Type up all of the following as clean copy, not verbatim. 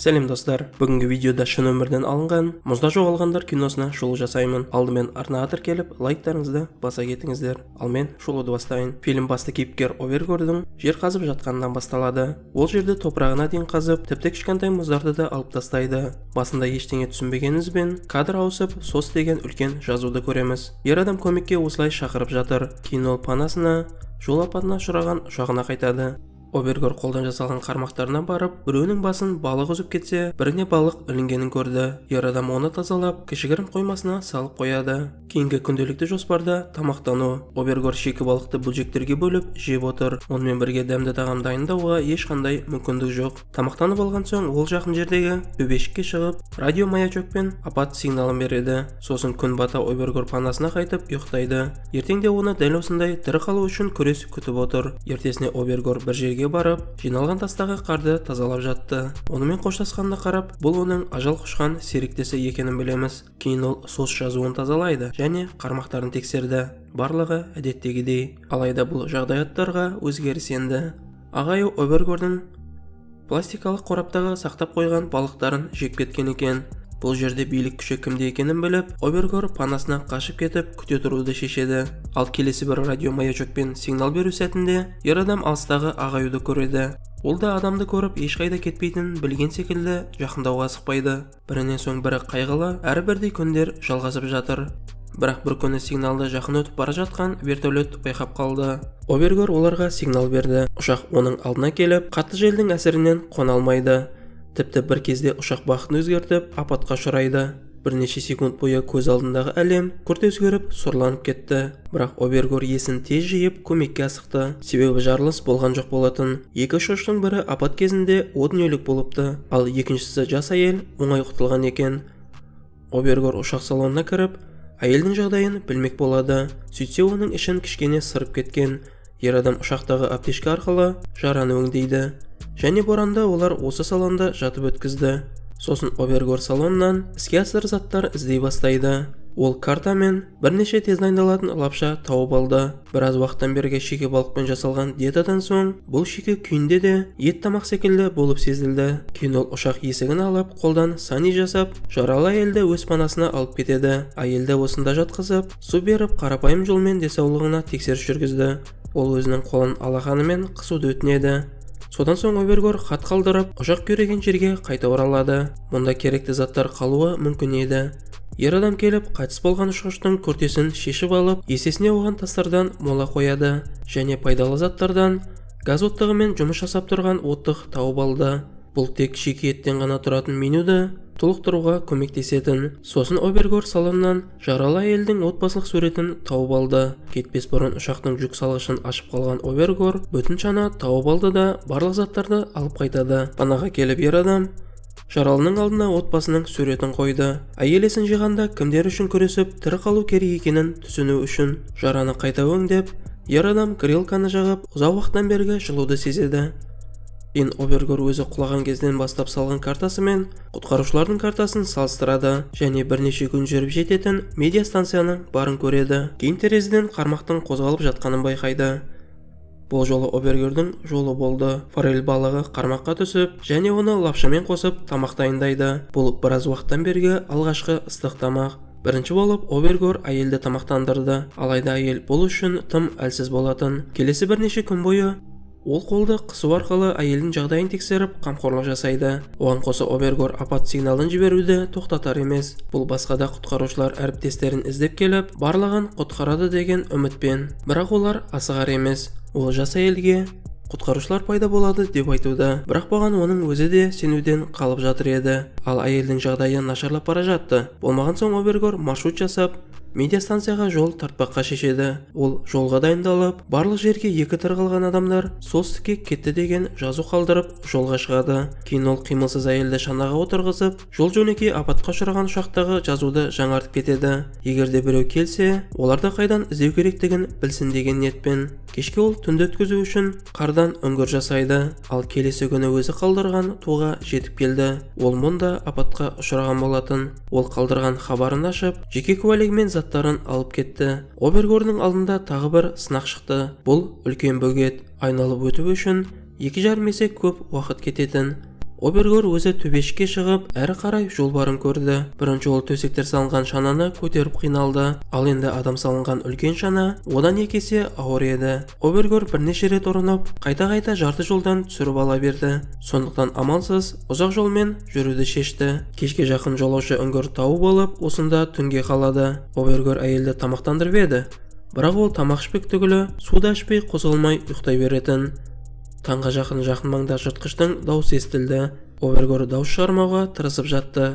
Сәлем достар, бүгінгі видеода шын өмірден алынған мұзда жоғалғандар киносына шолу жасаймын. Алдымен арнаға тіркеліп, лайктарыңызды баса кетіңіздер. Ал мен шолуды бастайын. Фильм басты кейіпкер Овергордың жер қазып жатқанынан басталады. Ол жерді топырағына дейін қазып, тіпті кішкентай мұздарды да алып тастайды. Басында ештеңе түсінбегенімізбен кадр ауысып, сос деген үлкен жазуды көреміз. Ер адам көмекке осылай шақырып жатыр. Кейін ол панасына жол апатына ұшыраған ұшағына қайтады. Овергор қолдан жасалған қармақтарына барып, біреуінің басын балық үзіп кетсе, біріне балық ілінгенін көрді. Ер адам оны тазалап, кішігірім қоймасына салып қояды. Кейінгі күнделікті жоспарда тамақтану. Овергор шикі балықты бөлшектерге бөліп жеп отыр. Онымен бірге дәмді тағам дайындауға ешқандай мүмкіндік жоқ. Тамақтанып алған соң ол жақын жердегі төбешікке шығып, радио маячокпен апат сигналын береді. Сосын күн бата Овергор панасына қайтып ұйықтайды. Ертеңде оны дәл осындай тірі қалу үшін күрес күтіп отыр. Ертесіне Овергор бір жерге барып, жиналған тастағы қарды тазалап жатты. Онымен қоштасқанына қарап, бұл оның ажал құшқан серіктесі екенін білеміз. Кейін ол сос жазуын тазалайды және қармақтарын тексерді. Барлығы әдеттегідей. Алайда бұл жағдаяттарға өзгеріс енді. Ағайы Овергордың пластикалық қораптағы сақтап қойған балықтарын жеп кеткен екен. Бұл жерде билік күші кімде екенін біліп, Овергор панасына қашып кетіп күте тұруды шешеді. Ал келесі бір радио маячокпен сигнал беру сәтінде ер адам алыстағы ағаюды көреді. Ол да адамды көріп ешқайда кетпейтінін білген секілді жақындауға асықпайды. Бірінен соң бірі қайғылы, әрі бірдей күндер жалғасып жатыр. Бірақ бір күні сигналды жақын өтіп бара жатқан вертолет байқап қалды. Овергор оларға сигнал берді. Ұшақ оның алдына келіп, қатты желдің әсерінен қона алмайды. Тіпті бір кезде ұшақ бағытын өзгертіп, апатқа ұшырайды. Бірнеше секунд бойы көз алдындағы әлем күрт өзгеріп, сұрланып кетті. Бірақ Овергор есін тез жиып, көмекке асықты. Себебі жарылыс болған жоқ болатын. Екі ұшқыштың бірі апат кезінде о дүниелік болыпты, ал екіншісі жас әйел оңай құтылған екен. Овергор ұшақ салонына кіріп, әйелдің жағдайын білмек болады. Сөйтсе оның ішін кішкене сырып кеткен. Ер адам ұшақтағы аптечка арқылы жараны өңдейді. Және боранда олар осы салонда жатып өткізді. Сосын Овергор салоннан іске асыр заттар іздей бастайды. Ол карта мен бірнеше тез дайындалатын лапша тауып алды. Біраз уақыттан бергі шикі балықпен жасалған диетадан соң бұл шикі күйінде де ет тамақ секілді болып сезілді. Кейін ол ұшақ есігін алып, қолдан сани жасап, жаралы әйелді өз панасына алып кетеді. Әйелді осында жатқызып, су беріп, қарапайым жолмен денсаулығына тексеріс жүргізді. Ол өзінің қолын алақанымен қысуды өтінеді. Содан соң Овергор хат қалдырып, ұшақ көреген жерге қайта оралады. Мұнда керекті заттар қалуы мүмкін еді. Ер адам келіп, қайтыс болған ұшқыштың күртесін шешіп алып, есесіне оған тастардан мола қояды және пайдалы заттардан газ оттығымен жұмыс жасап тұрған оттық тауып алды. Бұл тек шикі еттен ғана тұратын менюді толықтыруға көмектесетін. Сосын Овергор салоннан жаралы әйелдің отбасылық суретін тауып алды. Кетпес бұрын ұшақтың жүк салғышын ашып қалған Овергор бүтін шана тауып алды да барлық заттарды алып қайтады. Панаға келіп ер адам жаралының алдына отбасының суретін қойды. Әйел есін жиғанда кімдер үшін күресіп тірі қалу керек екенін түсіну үшін жараны қайта өңдеп, ер адам грелканы жағып ұзақ уақыттан бергі жылуды сезеді. Кейін Овергор өзі құлаған кезден бастап салған картасы мен құтқарушылардың картасын салыстырады және бірнеше күн жүріп жететін медиа станцияның барын көреді. Кейін терезеден қармақтың қозғалып жатқанын байқайды. Бұл жолы Овергордың жолы болды. Форель балығы қармаққа түсіп және оны лапшамен қосып тамақ дайындайды. Бұл біраз уақыттан бергі алғашқы ыстық тамақ. Бірінші болып Овергор әйелді тамақтандырды. Алайда әйел бұл үшін тым әлсіз болатын. Келесі бірнеше күн бойы ол қолды қысу арқылы әйелдің жағдайын тексеріп, қамқорлық жасайды. Оған қоса Овергор апат сигналын жіберуді тоқтатар емес. Бұл басқа да құтқарушылар әріптестерін іздеп келіп, барлығын құтқарады деген үмітпен. Бірақ олар асығар емес. Ол жас әйелге құтқарушылар пайда болады деп айтуда. Бірақ бұған оның өзі де сенуден қалып жатыр еді. Ал әйелдің жағдайы нашарлап бара жатты. Болмаған соң Овергор маршрут жасап, медиастанцияға жол тартпаққа шешеді. Ол жолға дайындалып, барлық жерге екі тірі қалған адамдар солтүстікке кетті деген жазу қалдырып жолға шығады. Кейін ол қимылсыз әйелді шанаға отырғызып, жол жөнекей апатқа ұшыраған ұшақтағы жазуды жаңартып кетеді. Егер де біреу келсе, оларды қайдан іздеу керектігін білсін деген ниетпен. Кешке ол түнді өткізу үшін қардан үңгір жасайды. Ал келесі күні өзі қалдырған туға жетіп келді. Ол мұнда апатқа ұшыраған болатын. Ол қалдырған хабарын ашып, жеке куәлігімен заттарын алып кетті. Овергордың алдында тағы бір сынақ шықты. Бұл үлкен бөгет. Айналып өту үшін 2,5 есе көп уақыт кететін. Обергор өзі төбешікке шығып, әрі қарай жол барын көрді. Бірінші ол төсектер салынған шананы көтеріп қиналды, ал енді адам салынған үлкен шана одан екі есе ауыр еді. Обергор бірнеше рет ұрынып, қайта-қайта жарты жолдан түсіріп ала берді. Сондықтан амалсыз ұзақ жолмен жүруді шешті. Кешке жақын жолаушы үңгір тауып алып, осында түнге қалады. Обергор әйелді тамақтандырып еді, бірақ ол тамақ ішпек түгілі суда ішпей қозғалмай ұйықтай беретін. Таңға жақын маңда жыртқыштың даусы естілді. Обергор дауыс шығармауға тырысып жатты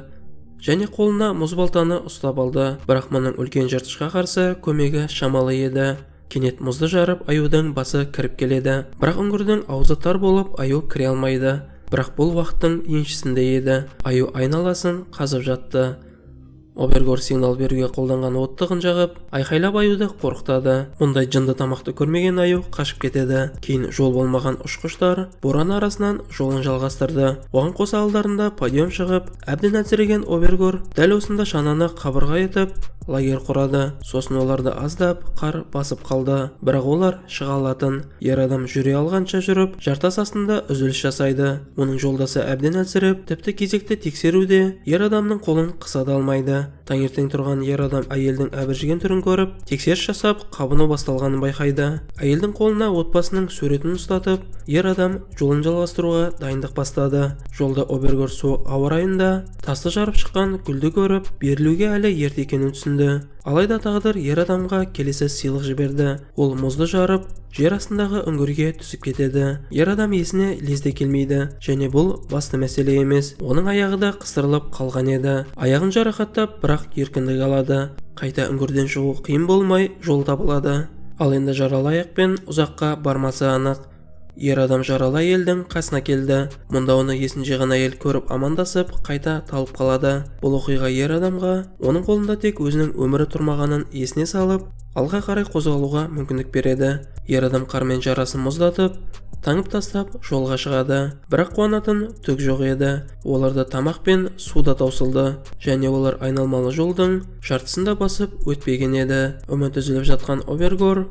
және қолына мұз балтаны ұстап алды, бірақ мұның үлкен жыртқышқа қарсы көмегі шамалы еді. Кенет мұзды жарып, аюдың басы кіріп келеді, бірақ үңгірдің аузы тар болып, аю кіре алмайды. Бірақ бұл уақыттың еншісінде еді. Аю айналасын қазып жатты. Обергор сигнал беруге қолданған оттығын жағып, айқайлап аюды қорқытады. Мұндай жынды тамақты көрмеген аю қашып кетеді. Кейін жол болмаған ұшқыштар боран арасынан жолын жалғастырды. Оған қоса алдарында подиум шығып, әбден әлсіреген Обергор дәл осында шананы қабырға етіп лагер құрады. Сосын оларды аздап қар басып қалды, бірақ олар шыға алатын. Ер адам жүре алғанша жүріп, жартас астында үзіліс жасайды. Оның жолдасы әбден әлсіреп, тіпті кезекті тексеруде ер адамның қолын қыса да алмайды. Таңертең тұрған ер адам әйелдің әбіржіген түрін көріп, тексеріс жасап, қабыну басталғанын байқайды. Әйелдің қолына отбасының суретін ұстатып, ер адам жолын жалғастыруға дайындық бастады. Жолда Обергор суық ауа райында тасты жарып шыққан гүлді көріп, берілуге әлі ерте екенін түсінді. Алайда тағдыр ер адамға келесі сыйлық жіберді. Ол мұзды жарып, жер астындағы үңгірге түсіп кетеді. Ер адам есіне лезде келмейді, және бұл басты мәселе емес. Оның аяғы да қыстырылып қалған еді. Аяғын жарақаттап, бірақ еркіндік алады. Қайта үңгірден шығу қиын болмай, жол табылады. Ал енді жаралы аяқпен ұзаққа бармасы анық. Ер адам жаралы әйелдің қасына келді. Мұнда оны есін жиған әйел көріп амандасып, қайта талып қалады. Бұл оқиға ер адамға оның қолында тек өзінің өмірі тұрмағанын есіне салып, алға қарай қозғалуға мүмкіндік береді. Ер адам қармен жарасын мұздатып, таңып тастап жолға шығады. Бірақ қуанатын түк жоқ еді. Оларда тамақ пен суда таусылды, және олар айналмалы жолдың жартысында басып өтпеген еді. Үміт үзіліп жатқан Обергор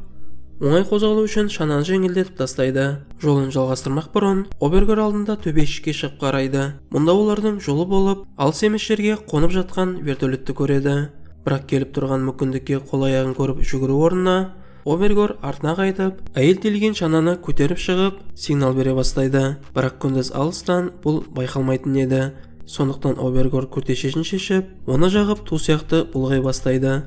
оңай қозғалу үшін шананы жеңілдетіп тастайды. Жолын жалғастырмақ бұрын, Обергор алдында төбешікке шығып қарайды. Мұнда олардың жолы болып, алыс емес жерге қонып жатқан вертолетті көреді. Бірақ келіп тұрған мүмкіндікке қол аяғын көріп жүгіру орнына, Обергор артына қайтып, әйел телген шананы көтеріп шығып, сигнал бере бастайды. Бірақ күндіз алыстан бұл байқалмайтын еді. Сондықтан Обергор күртешесін шешіп, оны жағып ту сияқты бұлғай бастайды.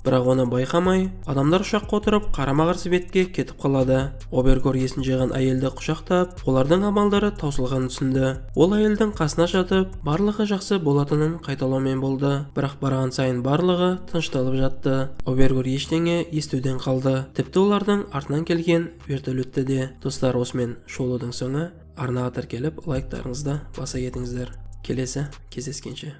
Бірақ оны байқамай, адамдар ұшаққа отырып қарама-қарсы бетке кетіп қалады. Обергор есін жиған әйелді құшақтап, олардың амалдары таусылғанын түсінді. Ол әйелдің қасына жатып, барлығы жақсы болатынын қайталаумен болды. Бірақ барған сайын барлығы тынышталып жатты. Обергор ештеңе естуден қалды. Тіпті олардың артынан келген вертолетті де. Достар, осымен шолудың соңы. Арнаға тіркеліп, лайктарыңызды баса кетіңіздер. Келесі кездескенше.